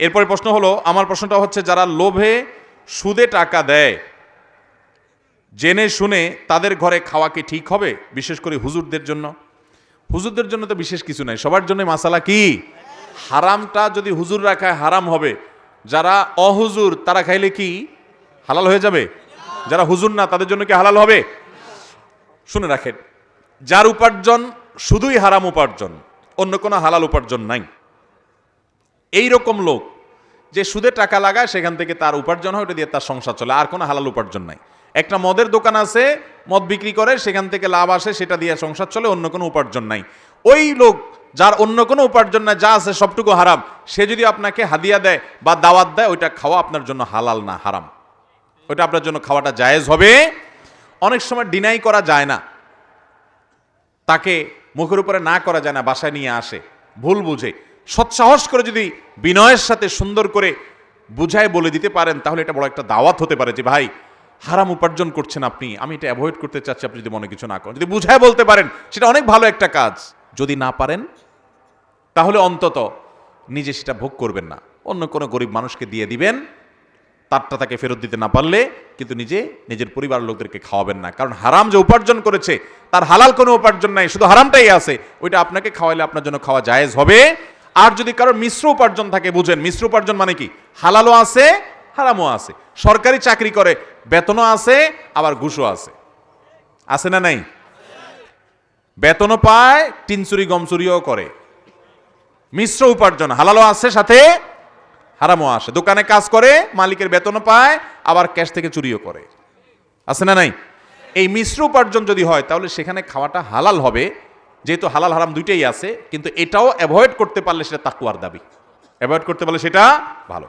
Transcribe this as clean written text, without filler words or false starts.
এরপরে প্রশ্ন হলো, আমার প্রশ্নটা হচ্ছে, যারা লোভে সুদে টাকা দেয় জেনে শুনে তাদের ঘরে খাওয়া কি ঠিক হবে? বিশেষ করে হুজুরদের জন্য। হুজুরদের জন্য তো বিশেষ কিছু নাই, সবার জন্য মাসালা কি? হারামটা যদি হুজুররা খায় হারাম হবে, যারা অহুজুর তারা খাইলে কি হালাল হয়ে যাবে? যারা হুজুর না তাদের জন্য কি হালাল হবে? শুনে রাখেন, যার উপার্জন শুধুই হারাম উপার্জন, অন্য কোনো হালাল উপার্জন নাই, এই রকম লোক যে সুদে টাকা লাগায় সেখান থেকে তার উপার্জন হয়, ওটা দিয়ে তার সংসার চলে, আর কোনো হালাল উপার্জন নাই। একটা মদের দোকান আছে, মদ বিক্রি করে, সেখান থেকে লাভ আসে, সেটা দিয়ে সংসার চলে, অন্য কোনো উপার্জন নাই। ওই লোক যার অন্য কোনো উপার্জন নাই, যা আছে সবটুকু হারাম, সে যদি আপনাকে হাদিয়া দেয় বা দাওয়াত দেয়, ওইটা খাওয়া আপনার জন্য হালাল না, হারাম। ওইটা আপনার জন্য খাওয়াটা জায়েজ হবে। অনেক সময় ডিনাই করা যায় না, তাকে মুখের উপরে না করা যায় না, বাসায় নিয়ে আসে ভুল বুঝে, সৎসাহস করে যদি বিনয়ের সাথে সুন্দর করে বুঝায় বলে দিতে পারেন, তাহলে এটা বড় একটা দাওয়াত হতে পারে যে ভাই হারাম উপার্জন করছেন আপনি, আমি এটা অ্যাভয়েড করতে চাচ্ছি, আপনি যদি মনে কিছু না করেন, যদি বুঝায় বলতে পারেন, সেটা অনেক ভালো একটা কাজ। যদি না পারেন তাহলে অন্তত নিজে সেটা ভোগ করবেন না, অন্য কোনো গরিব মানুষকে দিয়ে দিবেন, তারটা তাকে ফেরত দিতে না পারলে কিন্তু নিজের পরিবার লোকদেরকে খাওয়াবেন না। কারণ হারাম যে উপার্জন করেছে তার হালাল কোনো উপার্জন নাই, শুধু হারামটাই আছে, ওইটা আপনাকে খাওয়াইলে আপনার জন্য খাওয়া জায়েজ হবে। আর যদি কারোর মিশ্র উপার্জন থাকে, বুঝেন মিশ্র উপার্জন মানে কি, হালালও আছে হারামও আছে। সরকারি চাকরি করে, বেতনও আছে আবার ঘুষও আছে, আছে না নাই? বেতনও পায়, টিনচুরি গমচুরিও করে, মিশ্র উপার্জন, হালালও আছে সাথে হারামও আসে। দোকানে কাজ করে, মালিকের বেতনও পায়, আবার ক্যাশ থেকে চুরিও করে, আছে না নাই? এই মিশ্র উপার্জন যদি হয় তাহলে সেখানে খাওয়াটা হালাল হবে, যেহেতু হালাল হারাম দুইটাই আছে। কিন্তু এটাও অ্যাভয়েড করতে পারলে সেটা তাকওয়ার দাবি, অ্যাভয়েড করতে পারলে সেটা ভালো।